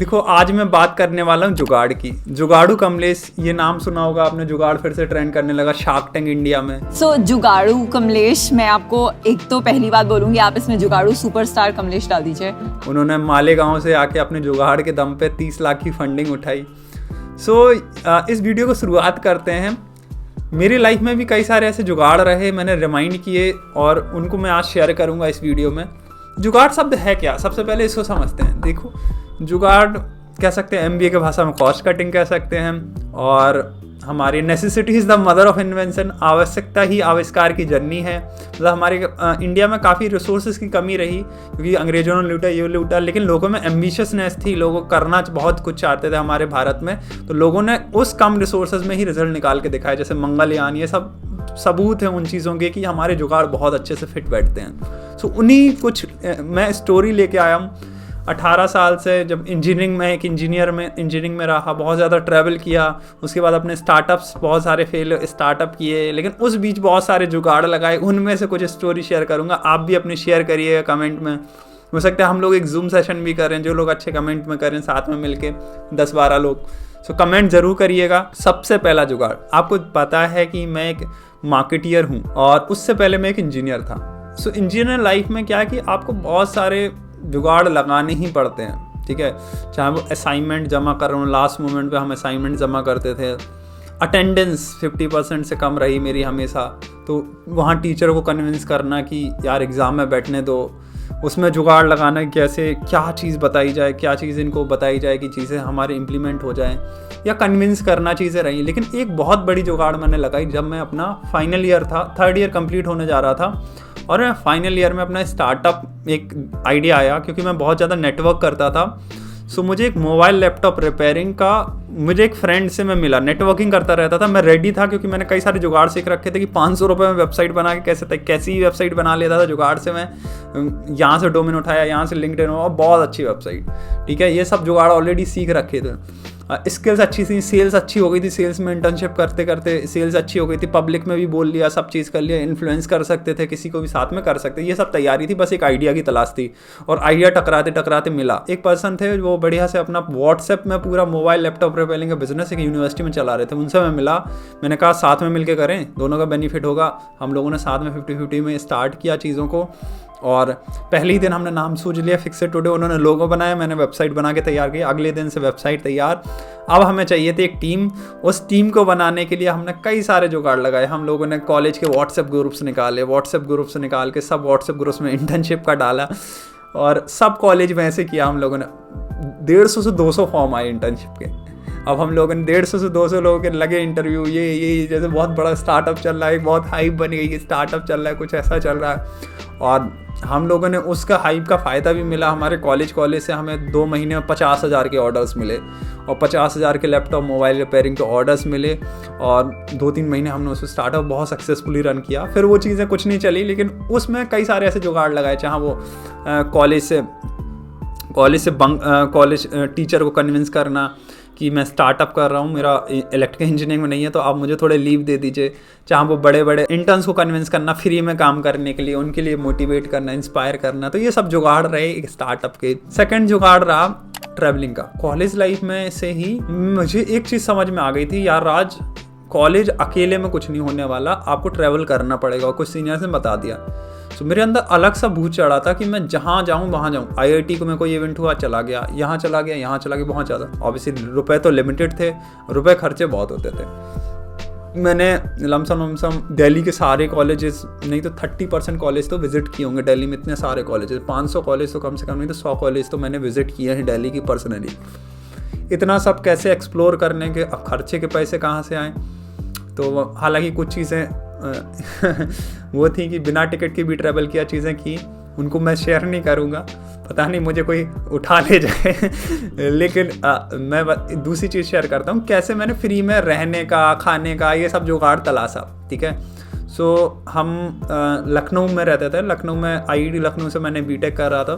देखो आज मैं बात करने वाला हूँ जुगाड़ की। जुगाड़ू कमलेश, ये नाम सुना होगा आपने। जुगाड़ फिर से ट्रेंड करने लगा शार्क टैंक इंडिया में। जुगाड़ू कमलेश, मैं आपको एक तो पहली बात बोलूंगी, आप इसमें जुगाड़ू सुपरस्टार कमलेश डाल दीजिए। उन्होंने मालेगांव से आके अपने जुगाड़ के दम पे 30 लाख की फंडिंग उठाई। इस वीडियो को शुरुआत करते हैं। मेरी लाइफ में भी कई सारे ऐसे जुगाड़ रहे, मैंने रिमाइंड किए और उनको मैं आज शेयर करूंगा इस वीडियो में। जुगाड़ शब्द है क्या, सबसे पहले इसको समझते हैं। देखो, जुगाड़ कह सकते हैं MBA के भाषा में कॉस्ट कटिंग कह सकते हैं, और हमारी necessity is the mother of invention, आवश्यकता ही आविष्कार की जननी है। मतलब हमारे इंडिया में काफ़ी रिसोर्सेज की कमी रही क्योंकि अंग्रेजों ने लूटा, ये लूटा, लेकिन लोगों में एम्बिशियसनेस थी, लोगों करना बहुत कुछ चाहते थे हमारे भारत में। तो लोगों ने उस कम रिसोर्सेज में ही रिजल्ट निकाल के दिखाया, जैसे मंगलयान, ये सब सबूत है उन चीज़ों के कि हमारे जुगाड़ बहुत अच्छे से फिट बैठते हैं। उन्हीं कुछ मैं स्टोरी लेके आया हूँ। 18 साल से जब इंजीनियरिंग में एक इंजीनियरिंग में रहा, बहुत ज़्यादा ट्रैवल किया, उसके बाद अपने स्टार्टअप्स बहुत सारे स्टार्टअप किए, लेकिन उस बीच बहुत सारे जुगाड़ लगाए। उनमें से कुछ स्टोरी शेयर करूँगा, आप भी अपनी शेयर करिएगा कमेंट में। हो सकता है हम लोग एक जूम सेशन भी करें, जो लोग अच्छे कमेंट में करें साथ में मिलके 10-12 लोग। कमेंट ज़रूर करिएगा। सबसे पहला जुगाड़, आपको पता है कि मैं एक मार्केटियर हूँ और उससे पहले मैं एक इंजीनियर था। इंजीनियर लाइफ में क्या है कि आपको बहुत सारे जुगाड़ लगाने ही पड़ते हैं, ठीक है। चाहे वो असाइनमेंट जमा कर रहा हूँ, लास्ट मोमेंट पे हम असाइनमेंट जमा करते थे। अटेंडेंस 50% से कम रही मेरी हमेशा, तो वहाँ टीचर को कन्विंस करना कि यार एग्ज़ाम में बैठने दो, उसमें जुगाड़ लगाना कैसे, क्या चीज़ बताई जाए, क्या चीज़ इनको बताई जाए कि चीज़ें हमारे इम्प्लीमेंट हो जाएं, या कन्विंस करना चीज़ें रही। लेकिन एक बहुत बड़ी जुगाड़ मैंने लगाई जब मैं अपना फाइनल ईयर था, 3rd ईयर कंप्लीट होने जा रहा था, और मैं फाइनल ईयर में अपना स्टार्टअप एक आइडिया आया क्योंकि मैं बहुत ज़्यादा नेटवर्क करता था। मुझे एक मोबाइल लैपटॉप रिपेयरिंग का, मुझे एक फ्रेंड से मैं मिला, नेटवर्किंग करता रहता था, मैं रेडी था क्योंकि मैंने कई सारे जुगाड़ सीख रखे थे कि 500 रुपये में वेबसाइट बना के कैसी वेबसाइट बना लेता था जुगाड़ से। मैं यहाँ से डोमेन उठाया, यहाँ से लिंक्डइन, और बहुत अच्छी वेबसाइट, ठीक है। ये सब जुगाड़ ऑलरेडी सीख रखे थे। स्किल्स अच्छी थी, सेल्स अच्छी हो गई थी, सेल्स में इंटर्नशिप करते करते सेल्स अच्छी हो गई थी, पब्लिक में भी बोल लिया, सब चीज़ कर लिया, इन्फ्लुएंस कर सकते थे, किसी को भी साथ में कर सकते, ये सब तैयारी थी। बस एक आइडिया की तलाश थी, और आइडिया टकराते टकराते मिला। एक पर्सन थे वो बढ़िया से अपना व्हाट्सएप में पूरा मोबाइल लैपटॉप रिपेयरिंग का बिजनेस एक यूनिवर्सिटी में चला रहे थे। उनसे मैं मिला, मैंने कहा साथ में मिलकर करें, दोनों का बेनिफिट होगा। हम लोगों ने साथ में 50-50 में स्टार्ट किया चीज़ों को, और पहले ही दिन हमने नाम सोच लिया फिक्स इट टुडे। उन्होंने लोगो बनाया, मैंने वेबसाइट बना के तैयार की, अगले दिन से वेबसाइट तैयार। अब हमें चाहिए थी एक टीम। उस टीम को बनाने के लिए हमने कई सारे जुगाड़ लगाए। हम लोगों ने कॉलेज के व्हाट्सएप ग्रुप्स निकाले, व्हाट्सएप ग्रुप्स निकाल के सब व्हाट्सएप ग्रुप्स में इंटर्नशिप का डाला, और सब कॉलेज में ऐसे किया। हम लोगों ने 150 से 200 फॉर्म आए इंटर्नशिप के। अब हम लोगों ने 150 से 200 लोगों के लगे इंटरव्यू। ये जैसे बहुत बड़ा स्टार्टअप चल रहा है, बहुत हाइप बन गई, स्टार्टअप चल रहा है, कुछ ऐसा चल रहा है। और हम लोगों ने उसका हाइप का फ़ायदा भी मिला। हमारे कॉलेज से हमें 2 महीने में 50,000 के ऑर्डर्स मिले, और 50,000 के लैपटॉप मोबाइल रिपेयरिंग के ऑर्डर्स मिले, और 2-3 महीने हमने उस स्टार्टअप बहुत सक्सेसफुली रन किया। फिर वो चीज़ें कुछ नहीं चली, लेकिन उसमें कई सारे ऐसे जुगाड़ लगाए, चाहे वो कॉलेज टीचर को कन्विंस करना कि मैं स्टार्टअप कर रहा हूँ, मेरा इलेक्ट्रिकल इंजीनियरिंग में नहीं है, तो आप मुझे थोड़े लीव दे दीजिए। चाहे वो बड़े बड़े इंटर्न्स को कन्विंस करना फ्री में काम करने के लिए, उनके लिए मोटिवेट करना, इंस्पायर करना। तो ये सब जुगाड़ रहे एक स्टार्टअप के। सेकंड जुगाड़ रहा ट्रैवलिंग का। कॉलेज लाइफ में से ही मुझे एक चीज़ समझ में आ गई थी, यार राज, कॉलेज अकेले में कुछ नहीं होने वाला, आपको ट्रैवल करना पड़ेगा। और कुछ सीनियर्स ने बता दिया। मेरे अंदर अलग सा भूत चढ़ा था कि मैं जहाँ जाऊँ वहाँ जाऊँ। IIT को मैं कोई इवेंट हुआ, चला गया, यहाँ चला गया, यहाँ चला गया, बहुत ज़्यादा। ऑब्वियसली रुपए तो लिमिटेड थे, रुपए खर्चे बहुत होते थे। मैंने लमसम दिल्ली के सारे कॉलेजेस, नहीं तो 30% कॉलेज तो विजिट किए होंगे दिल्ली में। इतने सारे कॉलेजेस, 500 कॉलेज तो कम से कम, नहीं तो 100 कॉलेज तो मैंने विजिट किए हैं दिल्ली की पर्सनली। इतना सब कैसे एक्सप्लोर करने के, अब खर्चे के पैसे कहाँ से आए। तो हालांकि कुछ चीज़ें वो थी कि बिना टिकट की भी ट्रैवल किया, चीज़ें की, उनको मैं शेयर नहीं करूँगा, पता नहीं मुझे कोई उठा ले जाए। लेकिन मैं दूसरी चीज़ शेयर करता हूँ, कैसे मैंने फ्री में रहने का, खाने का, ये सब जुगाड़ तलाशा, ठीक है। हम लखनऊ में रहते थे। लखनऊ में IIT लखनऊ से मैंने BTech कर रहा था।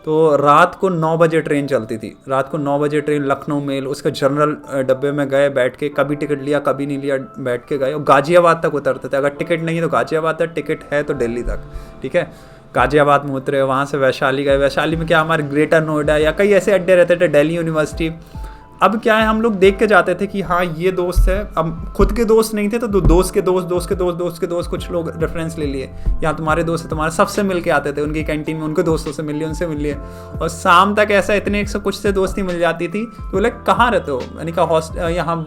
तो रात को 9 बजे ट्रेन चलती थी, रात को 9 बजे ट्रेन लखनऊ मेल, उसके जनरल डब्बे में गए, बैठ के, कभी टिकट लिया कभी नहीं लिया, बैठ के गए, और गाजियाबाद तक उतरते थे। अगर टिकट नहीं है तो गाजियाबाद तक, टिकट है तो दिल्ली तक, ठीक है। गाजियाबाद में उतरे, वहाँ से वैशाली गए। वैशाली में क्या हमारे ग्रेटर नोएडा या कई ऐसे अड्डे रहते थे, दिल्ली यूनिवर्सिटी। अब क्या है, हम लोग देख के जाते थे कि हाँ ये दोस्त है। अब खुद के दोस्त नहीं थे तो दोस्त के दोस्त, दोस्त के दोस्त, दोस्त के दोस्त, कुछ लोग रेफरेंस ले लिए, यहाँ तुम्हारे दोस्त है, तुम्हारे सबसे मिल के आते थे उनकी कैंटीन में, उनके दोस्तों से मिल लिए, उनसे मिल लिए। और शाम तक ऐसा इतने 100 कुछ से दोस्ती मिल जाती थी। तो बोले कहाँ रहते हो, मैंने कहा हॉस्टल, यहाँ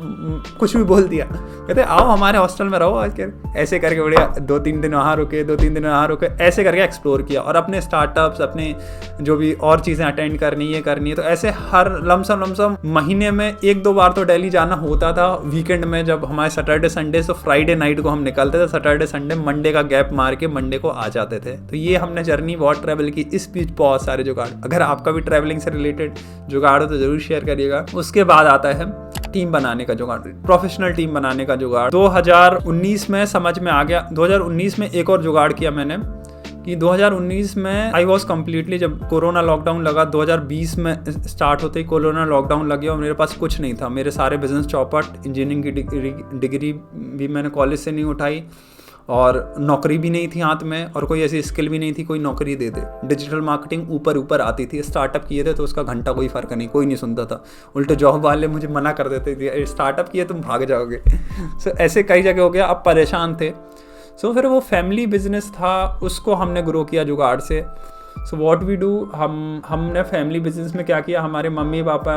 कुछ भी बोल दिया। कहते आओ हमारे हॉस्टल में रहो आज। ऐसे करके बढ़िया 2-3 दिन वहाँ रुके, 2-3 दिन वहाँ रुके, ऐसे करके एक्सप्लोर किया। और अपने स्टार्टअप्स, अपने जो भी और चीज़ें अटेंड करनी है करनी है, तो ऐसे हर लमसम महीने में 1-2 बार तो दिल्ली जाना होता था। वीकेंड में जब हमारे सैटरडे संडे, तो फ्राइडे नाइट को हम निकलते थे, सैटरडे संडे, मंडे का गैप मार के मंडे को आ जाते थे। तो ये हमने जर्नी बहुत ट्रैवल की। इस बीच बहुत सारे जुगाड़, अगर आपका भी ट्रैवलिंग से रिलेटेड जुगाड़ हो तो जरूर शेयर करिएगा। उसके बाद आता है टीम बनाने का जुगाड़, प्रोफेशनल टीम बनाने का जुगाड़। 2019 में समझ में आ गया। 2019 में एक और जुगाड़ किया मैंने कि 2019 में आई वॉज कम्प्लीटली, जब कोरोना लॉकडाउन लगा 2020 में स्टार्ट होते ही कोरोना लॉकडाउन लग गया और मेरे पास कुछ नहीं था। मेरे सारे बिजनेस चौपट, इंजीनियरिंग की डिग्री भी मैंने कॉलेज से नहीं उठाई और नौकरी भी नहीं थी हाथ में और कोई ऐसी स्किल भी नहीं थी कोई नौकरी दे दे। डिजिटल मार्केटिंग ऊपर आती थी, स्टार्टअप किए थे तो उसका घंटा कोई फ़र्क नहीं, कोई नहीं सुनता था। उल्टे जॉब वाले मुझे मना कर देते थे, स्टार्टअप किए तुम भाग जाओगे। सो ऐसे कई जगह हो गया, अब परेशान थे। सो फिर वो फैमिली बिजनेस था, उसको हमने ग्रो किया जुगाड़ से। सो व्हाट वी डू, हमने फैमिली बिजनेस में क्या किया, हमारे मम्मी पापा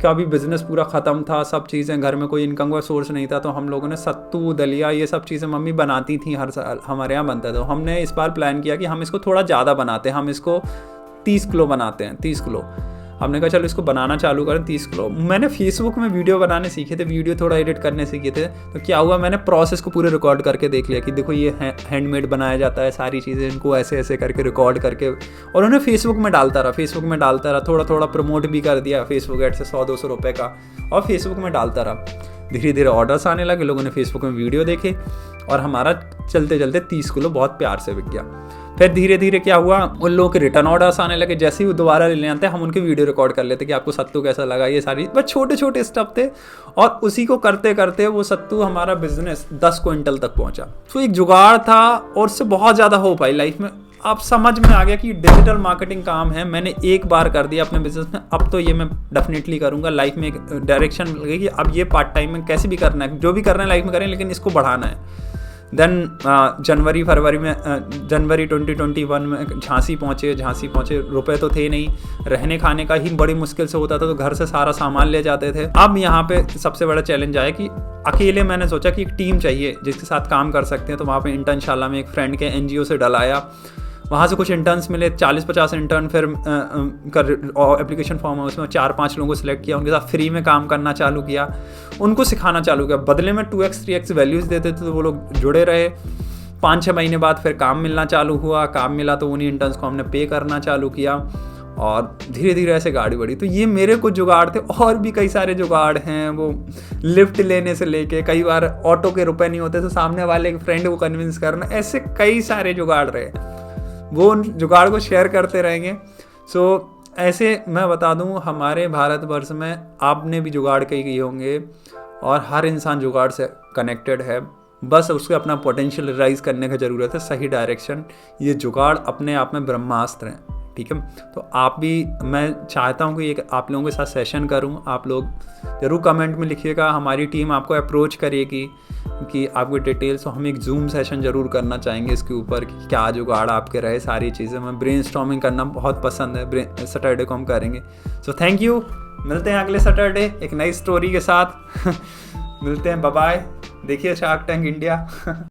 का भी बिजनेस पूरा ख़त्म था, सब चीज़ें, घर में कोई इनकम का सोर्स नहीं था। तो हम लोगों ने सत्तू, दलिया, ये सब चीज़ें मम्मी बनाती थी, हर साल हमारे यहाँ बनता था। तो हमने इस बार प्लान किया कि हम इसको थोड़ा ज़्यादा बनाते हैं, हम इसको 30 किलो बनाते हैं, 30 किलो। हमने कहा चलो इसको बनाना चालू करें 30 किलो। मैंने फेसबुक में वीडियो बनाने सीखे थे, वीडियो थोड़ा एडिट करने सीखे थे। तो क्या हुआ, मैंने प्रोसेस को पूरे रिकॉर्ड करके देख लिया कि देखो ये हैंडमेड बनाया जाता है, सारी चीज़ें इनको ऐसे ऐसे करके रिकॉर्ड करके, और उन्हें फेसबुक में डालता रहा, थोड़ा थोड़ा प्रमोट भी कर दिया फेसबुक एड से 100-200 रुपये का, और फेसबुक में डालता रहा। धीरे धीरे ऑर्डर्स आने लगे, लोगों ने फेसबुक में वीडियो देखे और हमारा चलते चलते 30 किलो बहुत प्यार से बिक गया। फिर धीरे धीरे क्या हुआ, उन लोगों के रिटर्न ऑर्डर्स आने लगे। जैसे ही वो दोबारा लेने आते हैं हम उनके वीडियो रिकॉर्ड कर लेते कि आपको सत्तू कैसा लगा, ये सारी बस छोटे छोटे स्टेप थे। और उसी को करते करते वो सत्तू, हमारा बिजनेस 10 क्विंटल तक पहुंचा। तो एक जुगाड़ था और उससे बहुत ज़्यादा हो पाई लाइफ में। अब समझ में आ गया कि डिजिटल मार्केटिंग काम है, मैंने एक बार कर दिया अपने बिजनेस में, अब तो ये मैं डेफिनेटली करूँगा। लाइफ में एक डायरेक्शन मिल गई कि अब ये पार्ट टाइम में कैसे भी करना है, जो भी करना है लाइफ में करें, लेकिन इसको बढ़ाना है। देन जनवरी 2021 में झांसी पहुँचे। रुपए तो थे नहीं, रहने खाने का ही बड़ी मुश्किल से होता था, तो घर से सारा सामान ले जाते थे। अब यहाँ पे सबसे बड़ा चैलेंज आया कि अकेले मैंने सोचा कि एक टीम चाहिए जिसके साथ काम कर सकते हैं। तो वहाँ पे इंटर्नशाला में एक फ्रेंड के NGO से डलाया, वहाँ से कुछ इंटर्न्स मिले, 40-50 इंटर्न। फिर एप्लीकेशन फॉर्म है, उसमें 4-5 लोगों को सिलेक्ट किया, उनके साथ फ्री में काम करना चालू किया, उनको सिखाना चालू किया। बदले में 2x-3x वैल्यूज़ देते थे, तो वो लोग जुड़े रहे। 5-6 महीने बाद फिर काम मिलना चालू हुआ, काम मिला तो उन्हीं इंटर्न्स को हमने पे करना चालू किया और धीरे धीरे ऐसे गाड़ी बढ़ी। तो ये मेरे कुछ जुगाड़ थे, और भी कई सारे जुगाड़ हैं। वो लिफ्ट लेने से लेके, कई बार ऑटो के रुपए नहीं होते तो सामने वाले फ्रेंड को कन्विंस करना, ऐसे कई सारे जुगाड़ रहे। वो उन जुगाड़ को शेयर करते रहेंगे। सो ऐसे मैं बता दूं, हमारे भारतवर्ष में आपने भी जुगाड़ कई किए होंगे और हर इंसान जुगाड़ से कनेक्टेड है, बस उसको अपना पोटेंशियल रियलाइज करने की ज़रूरत है, सही डायरेक्शन। ये जुगाड़ अपने आप में ब्रह्मास्त्र हैं, ठीक है। तो आप भी, मैं चाहता हूँ कि एक आप लोगों के साथ सेशन करूँ। आप लोग ज़रूर कमेंट में लिखिएगा, हमारी टीम आपको अप्रोच करेगी कि आपकी डिटेल्स। तो हम एक जूम सेशन ज़रूर करना चाहेंगे इसके ऊपर कि क्या जुगाड़ आपके रहे, सारी चीज़ें। मैं ब्रेनस्टॉर्मिंग करना बहुत पसंद है, सैटरडे को हम करेंगे। सो थैंक यू, मिलते हैं अगले सैटरडे एक नई स्टोरी के साथ। मिलते हैं, बाय बाय। देखिए शार्क टैंक इंडिया।